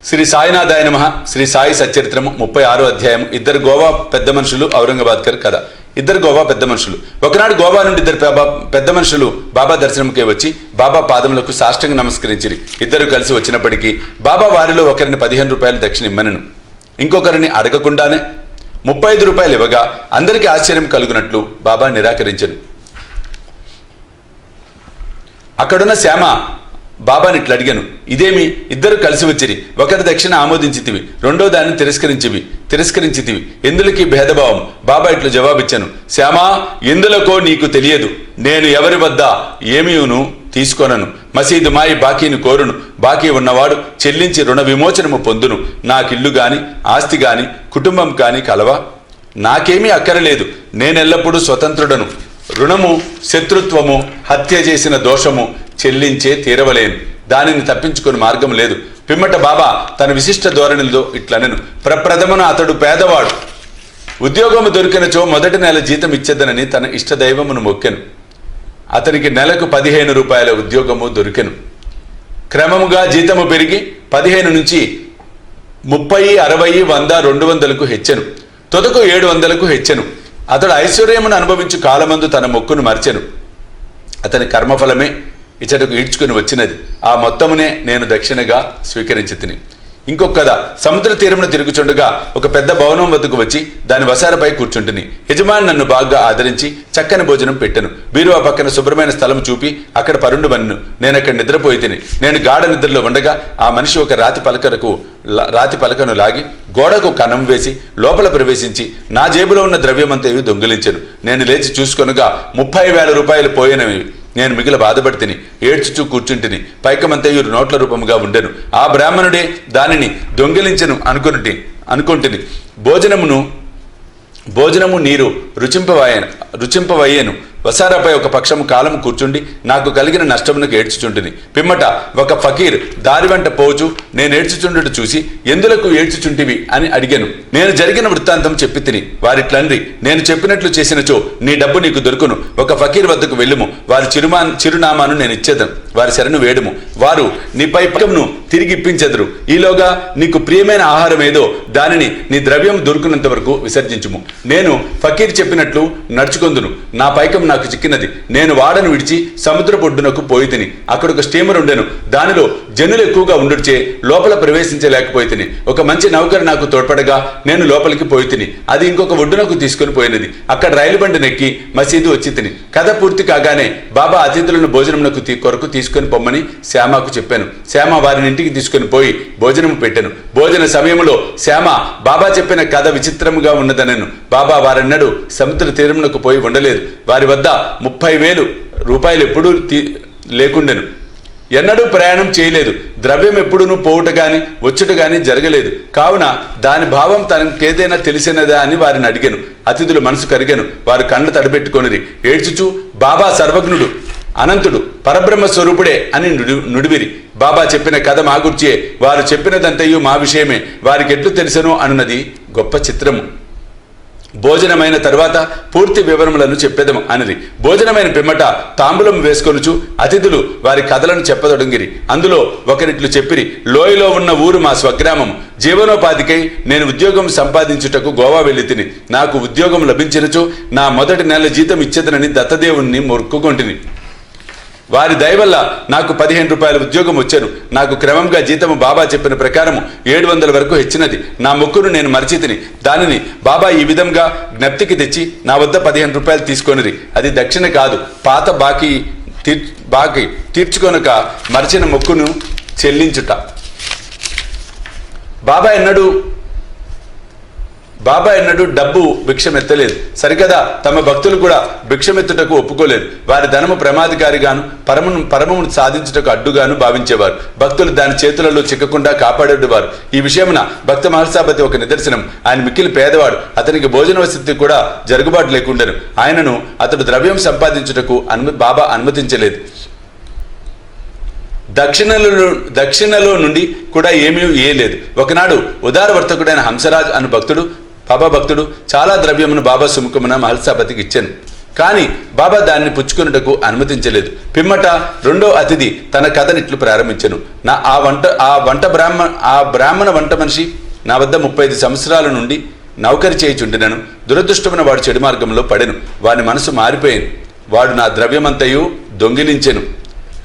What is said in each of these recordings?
శ్రీ సాయినాథాయ నమః. శ్రీ సాయి సచ్చరిత్రము 36వ అధ్యాయం. ఇద్దరు గోవా పెద్ద మనుషులు ఔరంగాబాద్కర్ కథ. ఇద్దరు గోవా పెద్ద మనుషులు. ఒకనాడు గోవా నుండి ఇద్దరు పెద్ద మనుషులు బాబా దర్శనంకే వచ్చి బాబా పాదములకు సాష్టాంగ నమస్కరించిరి. ఇద్దరు కలిసి వచ్చినప్పటికీ బాబా వారిలో ఒకరిని 15 రూపాయలు దక్షిణ ఇమ్మనను, ఇంకొకరిని అడగకుండానే 35 రూపాయలు ఇవ్వగా అందరికీ ఆశ్చర్యం కలుగునట్లు బాబా నిరాకరించను. అక్కడున్న శ్యామ బాబాని ఇట్లా అడిగాను, ఇదేమి ఇద్దరు కలిసి వచ్చిరి, ఒకరి దక్షిణ ఆమోదించితివి, రెండో దాన్ని తిరస్కరించితివి, ఎందులకి భేదభావం? బాబా ఇట్లు జవాబిచ్చాను, శ్యామా, ఎందులకో నీకు తెలియదు. నేను ఎవరి వద్ద ఏమీను తీసుకొనను. మసీదు మాయి బాకీని కోరును. బాకీ ఉన్నవాడు చెల్లించి రుణ విమోచనము పొందును. నాకిల్లు గాని ఆస్తి గాని కుటుంబం కాని కలవా? నాకేమీ అక్కరలేదు. నేనెల్లప్పుడూ స్వతంత్రుడను. రుణము, శత్రుత్వము, హత్య చేసిన దోషము చెల్లించే తీరవలేను. దానిని తప్పించుకుని మార్గం లేదు. పిమ్మట బాబా తన విశిష్ట ధోరణిలో ఇట్లనెను, ప్రప్రథమున అతడు పేదవాడు. ఉద్యోగము దొరికినచో మొదటి నెల జీతం ఇచ్చేదనని తన ఇష్టదైవమును మొక్కెను. అతనికి నెలకు 15 రూపాయల ఉద్యోగము దొరికెను. క్రమముగా జీతము పెరిగి 15 నుంచి 30, 60, 100, 200కు హెచ్చెను. తొదకు 700కు హెచ్చెను. అతడు ఐశ్వర్యమును అనుభవించు కాలమందు తన మొక్కును మర్చెను. అతని కర్మఫలమే ఇచ్చటకు ఈడ్చుకుని వచ్చినది. ఆ మొత్తమునే నేను దక్షిణగా స్వీకరించి తిని. ఇంకొక కథ. సముద్ర తీరమున తిరుగుచుండగా ఒక పెద్ద భవనం వద్దకు వచ్చి దాని వసారపై కూర్చుంటుని. యజమాని నన్ను బాగా ఆదరించి చక్కని భోజనం పెట్టెను. బీరువా పక్కన శుభ్రమైన స్థలం చూపి అక్కడ పరుండు వన్ను. నేను అక్కడ నిద్రపోయి తిని. నేను గాఢ నిద్రలో ఉండగా ఆ మనిషి ఒక రాతి పలకను లాగి గోడకు కన్నం వేసి లోపల ప్రవేశించి నా జేబులో ఉన్న ద్రవ్యమంతయు దొంగిలించెను. నేను లేచి చూసుకొనగా 30,000 రూపాయలు పోయినవి. నేను మిగిలిన బాధపడి తిని ఏడ్చుచూ కూర్చుంటిని. పైకమంతయు నోట్ల రూపముగా ఉండెను. ఆ బ్రాహ్మణుడే దానిని దొంగిలించెను అనుకుంటుని. భోజనము నీరు రుచింపవయ్యను. వసారాపై ఒక పక్షము కాలము కూర్చుండి నాకు కలిగిన నష్టమునకు ఏడ్చుచుంటిని. పిమ్మట ఒక ఫకీర్ దారి వెంట పోచు నేను ఏడ్చుచుండుట చూసి ఎందులకు ఏడ్చుచుంటివి అని అడిగాను. నేను జరిగిన వృత్తాంతం చెప్పి తిని వారిట్లండ్రి, నేను చెప్పినట్లు చేసినచో నీ డబ్బు నీకు దొరుకును. ఒక ఫకీర్ వద్దకు వెళ్ళుము, వారి చిరునామాను నేను ఇచ్చేదను, వారి శరణు వేడుము, వారు నీపై పైకమును తిరిగి ఇప్పించెదరు. ఈలోగా నీకు ప్రియమైన ఆహారం ఏదో దానిని నీ ద్రవ్యం దొరుకునంత వరకు విసర్జించుము. నేను ఫకీర్ చెప్పినట్లు నడుచుకొందును. నా పైకం నాకు చిక్కినది. నేను వాడను విడిచి సముద్ర ఒడ్డునకు పోయి తిని. అక్కడ ఒక స్టీమర్ ఉండెను. దానిలో జనులు ఎక్కువగా ఉండుచే లోపల ప్రవేశించలేకపోయి తిని. ఒక మంచి నౌకరు నాకు తోడ్పడగా నేను లోపలికి పోయి తిని. అది ఇంకొక ఒడ్డునకు తీసుకుని పోయినది. అక్కడ రైలు బండి నెక్కి మసీదు వచ్చి తిని. కథ పూర్తి కాగానే బాబా అతిథులను భోజనమునకు కొరకు తీసుకొని పొమ్మని శ్యామకు చెప్పాను. శ్యామ వారిని ఇంటికి తీసుకుని పోయి భోజనము పెట్టాను. భోజన సమయంలో శ్యామ బాబా చెప్పిన కథ విచిత్రముగా ఉన్నదనెను. బాబా వారన్నడు సముద్ర తీరమునకు పోయి ఉండలేదు. వారి వద్ద 30,000 రూపాయలు ఎప్పుడూ లేకుండెను. ఎన్నడూ ప్రయాణం చేయలేదు. ద్రవ్యం ఎప్పుడూ పోవుట గాని వచ్చుట గాని జరగలేదు. కావున దాని భావం తనకేదైనా తెలిసినదా అని వారిని అడిగాను. అతిథులు మనసు కరిగాను. వారు కళ్ళ తడబెట్టుకొనిరి. ఏడ్చుచూ బాబా సర్వజ్ఞుడు, అనంతుడు, పరబ్రహ్మ స్వరూపుడే అని నుడివిరి. బాబా చెప్పిన కథ మా గుర్చియే. వారు చెప్పినదంతయు మా విషయమే. వారికి ఎట్లు తెలుసనో అన్నది గొప్ప చిత్రము. భోజనమైన తరువాత పూర్తి వివరములను చెప్పేదము అనిది. భోజనమైన పిమ్మట తాంబూలం వేసుకొనుచు అతిథులు వారి కథలను చెప్పదొడంగిరి. అందులో ఒకరిట్లు చెప్పిరి, లోయలో ఉన్న ఊరు మా స్వగ్రామము. జీవనోపాధికై నేను ఉద్యోగం సంపాదించుటకు గోవా వెళ్ళి తిని. నాకు ఉద్యోగం లభించినచో నా మొదటి నెల జీతం ఇచ్చేదనని దత్తదేవుణ్ణి మొక్కుకొంటిని. వారి దయవల్ల నాకు 15 రూపాయల ఉద్యోగం వచ్చాను. నాకు క్రమంగా జీతము బాబా చెప్పిన ప్రకారము 700 వరకు హెచ్చినది. నా మొక్కును నేను మరచితిని. దానిని బాబా ఈ విధంగా జ్ఞప్తికి తెచ్చి నా వద్ద 15 రూపాయలు తీసుకొనిరి. అది దక్షిణ కాదు, పాత బాకీ తీర్చుకొనక మరచిన మొక్కును చెల్లించుట. బాబా ఎన్నడూ డబ్బు భిక్షమెత్తలేదు. సరికదా తమ భక్తులు కూడా భిక్షమెత్తుటకు ఒప్పుకోలేదు. వారి ధనము ప్రమాదకారిగాను పరమమును సాధించుటకు అడ్డుగాను భావించేవారు. భక్తులు దాని చేతులలో చిక్కకుండా కాపాడేవారు. ఈ విషయమున భక్త మహర్షాపతి ఒక నిదర్శనం. ఆయన మిక్కిలి పేదవాడు. అతనికి భోజన వసతి కూడా జరుగుబాటు లేకుండెను. ఆయనను అతడు ద్రవ్యం సంపాదించుటకు బాబా అనుమతించలేదు. దక్షిణలో నుండి కూడా ఏమీ లేదు. ఒకనాడు ఉదారవర్తకుడైన హంసరాజ్ అను బాబా భక్తుడు చాలా ద్రవ్యమును బాబా సుముఖమున మహర్షాపతికి ఇచ్చాను. కానీ బాబా దాన్ని పుచ్చుకున్నటకు అనుమతించలేదు. పిమ్మట రెండో అతిథి తన కథనిట్లు ప్రారంభించెను. ఆ బ్రాహ్మణ వంట మనిషి నా వద్ద 35 సంవత్సరాల నుండి నౌకరి చేయుచుండినను. దురదృష్టమైన వాడు చెడు మార్గంలో పడెను. వాని మనసు మారిపోయాను. వాడు నా ద్రవ్యమంతయు దొంగిలించెను.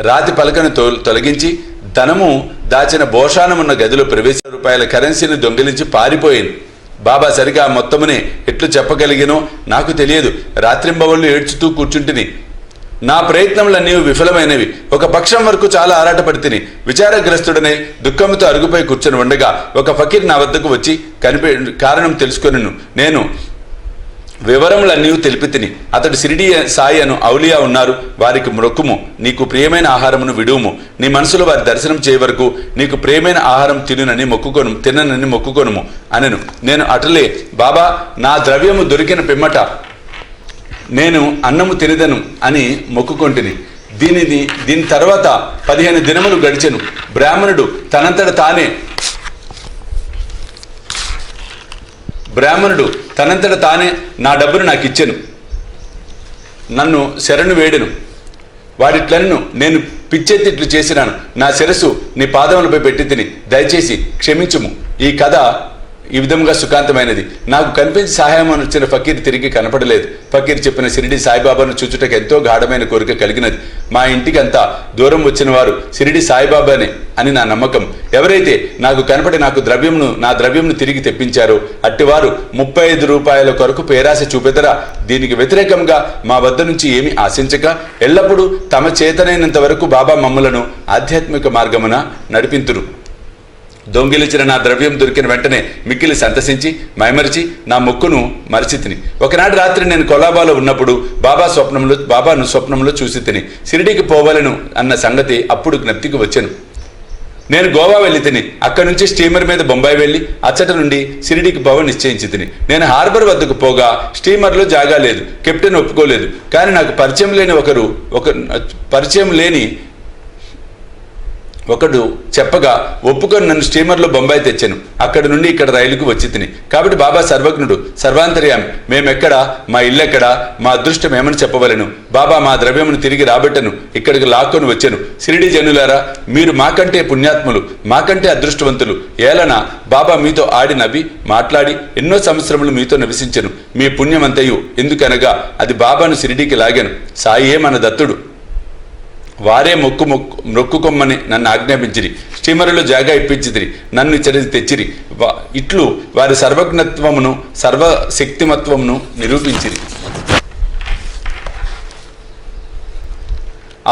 రాతి పలకను తొలగించి ధనము దాచిన భోషానమున్న గదిలో రూపాయల కరెన్సీని దొంగిలించి పారిపోయాను. బాబా సరిగా మొత్తమునే ఎట్లు చెప్పగలిగినో నాకు తెలియదు. రాత్రింబవళ్ళు ఏడ్చుతూ కూర్చుంటిని. నా ప్రయత్నములన్నీ విఫలమైనవి. ఒక పక్షం వరకు చాలా ఆరాటపడితిని. విచారగ్రస్తుడనే దుఃఖంతో అరుగుపై కూర్చొని ఉండగా ఒక ఫకీర్ నా వద్దకు వచ్చి కారణం తెలుసుకొనిను. నేను వివరములన్నీ తెలిపి తిని. అతడు షిరిడి సాయి అను ఔలియా ఉన్నారు, వారికి మొక్కుము, నీకు ప్రియమైన ఆహారమును విడువుము, నీ మనసులో వారి దర్శనం చేయ వరకు నీకు ప్రియమైన ఆహారం తిననని మొక్కుకొనుము అనెను. నేను అటలే, బాబా నా ద్రవ్యము దొరికిన పిమ్మట నేను అన్నము తినదను అని మొక్కుకొంటిని. దీని తర్వాత 15 దినములు గడిచెను. బ్రాహ్మణుడు తనంతట తానే నా డబ్బును నాకు ఇచ్చెను. నన్ను శరణు వేడెను. వాడిట్లను, నేను పిచ్చెత్తి ఇట్లు చేసినాను. నా శిరస్సు నీ పాదములపై పెట్టి తిని, దయచేసి క్షమించుము. ఈ కథ ఈ విధంగా సుఖాంతమైనది. నాకు కనిపించి సహాయం అని వచ్చిన ఫకీర్ తిరిగి కనపడలేదు. ఫకీర్ చెప్పిన షిరిడి సాయిబాబాను చూచుటకు ఎంతో గాఢమైన కోరిక కలిగినది. మా ఇంటికి అంతా దూరం వచ్చిన వారు షిరిడి సాయిబాబానే అని నా నమ్మకం. ఎవరైతే నాకు కనపడి నా ద్రవ్యంను తిరిగి తెప్పించారో అట్టివారు 35 రూపాయల కొరకు పేరాశ చూపెదరా. దీనికి వ్యతిరేకంగా మా వద్ద నుంచి ఏమి ఆశించక ఎల్లప్పుడూ తమ చేతనైనంత వరకు బాబా మమ్ములను ఆధ్యాత్మిక మార్గమున నడిపింతురు. దొంగిలించిన నా ద్రవ్యం దొరికిన వెంటనే మిక్కిలి సంతసించి మైమరిచి నా మొక్కును మరిచి తిని. ఒకనాటి రాత్రి నేను కొలాబాలో ఉన్నప్పుడు బాబాను స్వప్నంలో చూసి తిని. షిరిడీకి పోవాలను అన్న సంగతి అప్పుడు జ్ఞప్తికి వచ్చాను. నేను గోవా వెళ్ళి తిని. అక్కడి నుంచి స్టీమర్ మీద బొంబాయి వెళ్ళి అచ్చట నుండి షిరిడీకి పోవ నిశ్చయించి తిని. నేను హార్బర్ వద్దకు పోగా స్టీమర్లో జాగా లేదు. కెప్టెన్ ఒప్పుకోలేదు. కానీ నాకు పరిచయం లేని ఒకడు చెప్పగా ఒప్పుకొని నన్ను స్టీమర్లో బొంబాయి తెచ్చాను. అక్కడి నుండి ఇక్కడ రైలుకు వచ్చి తిని. కాబట్టి బాబా సర్వజ్ఞుడు, సర్వాంతర్యామి. మేమెక్కడా, మా ఇల్లెక్కడా, మా అదృష్టం ఏమని చెప్పవలను. బాబా మా ద్రవ్యమును తిరిగి రాబట్టను ఇక్కడికి లాక్కొని వచ్చాను. షిరిడి జనులారా, మీరు మాకంటే పుణ్యాత్ములు, మాకంటే అదృష్టవంతులు. ఏలన బాబా మీతో ఆడి నవ్వి మాట్లాడి ఎన్నో సంవత్సరములు మీతో నివసించను. మీ పుణ్యమంతయు ఎందుకనగా అది బాబాను షిరిడీకి లాగాను. సాయే మన దత్తుడు. వారే మొక్కుకొమ్మని నన్ను ఆజ్ఞాపించిరి. స్టీమరులో జాగా ఇప్పించిదిరి. నన్ను ఇచ్చడి తెచ్చిరి. ఇట్లు వారి సర్వజ్ఞత్వమును సర్వశక్తిమత్వమును నిరూపించిరి.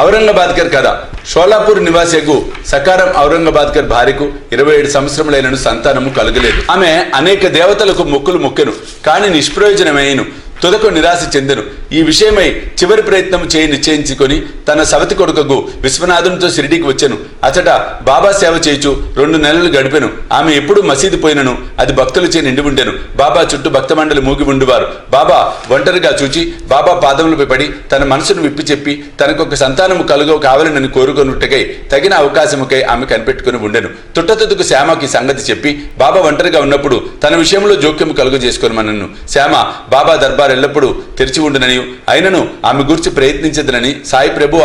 ఔరంగాబాద్కర్ కథ. షోలాపూర్ నివాసికు సకారం ఔరంగాబాద్కర్ భార్యకు 27 సంవత్సరములైనను సంతానము కలగలేదు. ఆమె అనేక దేవతలకు మొక్కెను, కానీ నిష్ప్రయోజనమైనను. తుదకు నిరాశ చెందెను. ఈ విషయమై చివరి ప్రయత్నం నిశ్చయించుకొని తన సవతి కొడుకకు విశ్వనాథంతో షిరిడీకి వచ్చాను. అచట బాబా సేవ చేయుచు 2 నెలలు గడిపెను. ఆమె ఎప్పుడు మసీదు పోయినను అది భక్తులచే నిండి ఉండెను. బాబా చుట్టూ భక్తమండలి మూగి ఉండివారు. బాబా ఒంటరిగా చూచి బాబా పాదములపై పడి తన మనసును విప్పి చెప్పి తనకొక సంతానము కావాలనని కోరుకొనుటకై తగిన అవకాశముకై ఆమె కనిపెట్టుకుని ఉండెను. తుట్టతుదుకు శ్యామకి సంగతి చెప్పి బాబా ఒంటరిగా ఉన్నప్పుడు తన విషయంలో జోక్యము కలుగజేసుకొనమనను. శ్యామ బాబా దర్బార్ ఎల్లప్పుడూ తెరిచి ఉండునని, అయినను ఆమె గురించి ప్రయత్నించదనని సాయి ప్రభు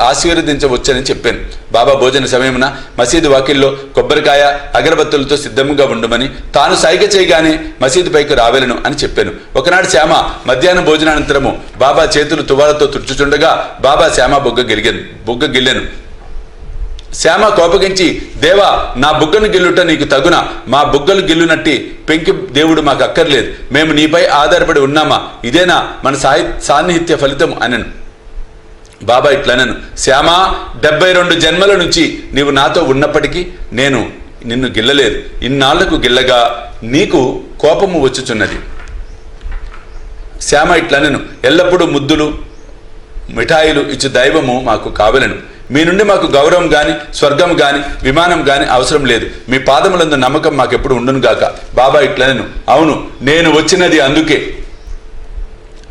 ఆశీర్వదించవచ్చని చెప్పాను. బాబా భోజన సమయమున మసీదు వాకిల్లో కొబ్బరికాయ అగరబత్తులతో సిద్ధంగా ఉండమని, తాను సైగ చేయగానే మసీదు పైకి రావేలను అని చెప్పాను. ఒకనాడు శ్యామ మధ్యాహ్నం భోజనానంతరము బాబా చేతులు తువాలతో తుడుచుచుండగా బాబా శ్యామ బుగ్గ గిల్లెను. శ్యామ కోపగించి, దేవా, నా బుగ్గను గిల్లుట నీకు తగునా? మా బుగ్గలు గిల్లునట్టి పెంకి దేవుడు మాకు అక్కర్లేదు. మేము నీపై ఆధారపడి ఉన్నామా? ఇదేనా మన సాన్నిహిత్య ఫలితం అనను. బాబా ఇట్లనను, శ్యామ, 72 జన్మల నుంచి నీవు నాతో ఉన్నప్పటికీ నేను నిన్ను గిల్లలేదు. ఇన్నాళ్లకు గిల్లగా నీకు కోపము వచ్చుచున్నది. శ్యామ ఇట్లనను, ఎల్లప్పుడూ ముద్దులు మిఠాయిలు ఇచ్చు దైవము మాకు కావలను. మీ నుండి మాకు గౌరవం గాని, స్వర్గం గాని, విమానం గాని అవసరం లేదు. మీ పాదములందు నమ్మకం మాకెప్పుడు ఉండును గాక. బాబా ఇట్లనను, అవును, నేను వచ్చినది అందుకే.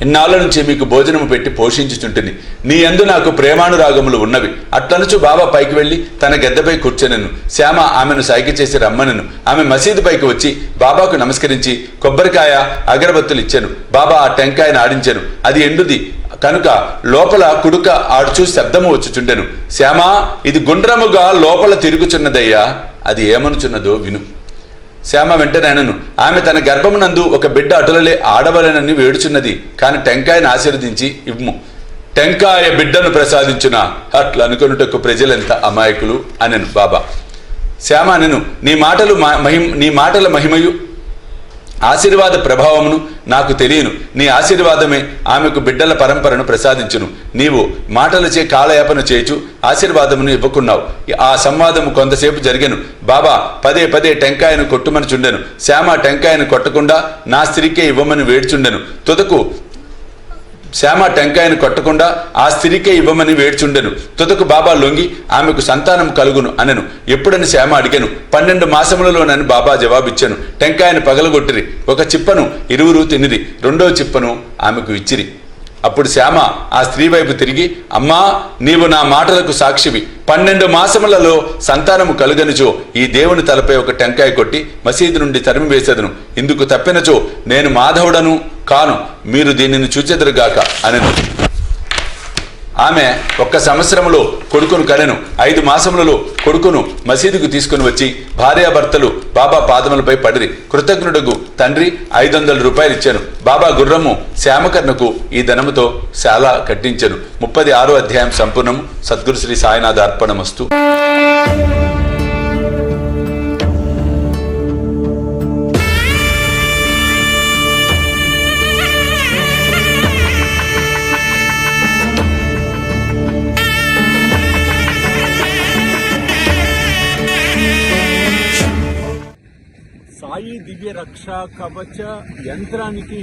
ఇన్నాళ్ళ నుంచి మీకు భోజనము పెట్టి పోషించుచుంటుంది. నీ యందు నాకు ప్రేమానురాగములు ఉన్నవి. అట్లనుచు బాబా పైకి వెళ్లి తన గెద్దపై కూర్చొనెను. శ్యామ ఆమెను సైగ చేసి రమ్మనెను. ఆమె మసీదు పైకి వచ్చి బాబాకు నమస్కరించి కొబ్బరికాయ అగరబత్తులు ఇచ్చాను. బాబా ఆ టెంకాయను ఆడించాను. అది ఎండుది కనుక లోపల కుడుక ఆడుచూ శబ్దము వచ్చుచుండెను. శ్యామా, ఇది గుండ్రముగా లోపల తిరుగుచున్నదయ్యా, అది ఏమనుచున్నదో విను. శ్యామ వెంటనే అనను, ఆమె తన గర్భమునందు ఒక బిడ్డ అటులలే ఆడవలనని వేడుచున్నది, కాని టెంకాయను ఆశీర్వదించి ఇవ్వు. టెంకాయ బిడ్డను ప్రసాదించునా, అట్లా అనుకొనుటకు ప్రజలెంత అమాయకులు అనెను బాబా. శ్యామ అనెను, నీ మాటల మహిమయు ఆశీర్వాద ప్రభావమును నాకు తెలియను. నీ ఆశీర్వాదమే ఆమెకు బిడ్డల పరంపరను ప్రసాదించును. నీవు మాటలచే కాలయాపన చేయుచు ఆశీర్వాదమును ఇవ్వకున్నావు. ఆ సంవాదము కొంతసేపు జరిగెను. బాబా పదే పదే టెంకాయను కొట్టుమని చుండెను. శ్యామ టెంకాయను కొట్టకుండా నా స్త్రీకే ఇవ్వమని వేడ్చుండెను. తుదకు శ్యామ టెంకాయను కొట్టకుండా ఆ స్త్రీకే ఇవ్వమని వేడ్చుండెను. తుదకు బాబా లొంగి ఆమెకు సంతానం కలుగును అనెను. ఎప్పుడని శ్యామ అడిగాను. 12 మాసములలోనని బాబా జవాబిచ్చాను. టెంకాయను పగలగొట్టిరి. ఒక చిప్పను ఇరువురు తినిరి. 2వ చిప్పను ఆమెకు ఇచ్చిరి. అప్పుడు శ్యామ ఆ స్త్రీ వైపు తిరిగి, అమ్మా, నీవు నా మాటలకు సాక్షివి. 12 మాసములలో సంతానము కలుగనిచో ఈ దేవుని తలపై ఒక టెంకాయ కొట్టి మసీదు నుండి తరిమి వేసేదను. ఇందుకు తప్పినచో నేను మాధవుడను కాను, మీరు దీనిని చూచెదరుగాక అనెను. ఆమె 1 సంవత్సరములో కొడుకును కనెను. 5 మాసములలో కొడుకును మసీదుకు తీసుకుని వచ్చి భార్యాభర్తలు బాబా పాదములపై పడిరి. కృతజ్ఞుడుగు తండ్రి 500 రూపాయలు ఇచ్చాను. బాబా గుర్రము శ్యామకర్ణకు ఈ ధనముతో శాల కట్టించెను. 36వ అధ్యాయం సంపూర్ణము. సద్గురు శ్రీ సాయినాథ అర్పణమస్తు. సాయి దివ్య రక్ష కవచ యంత్రానికి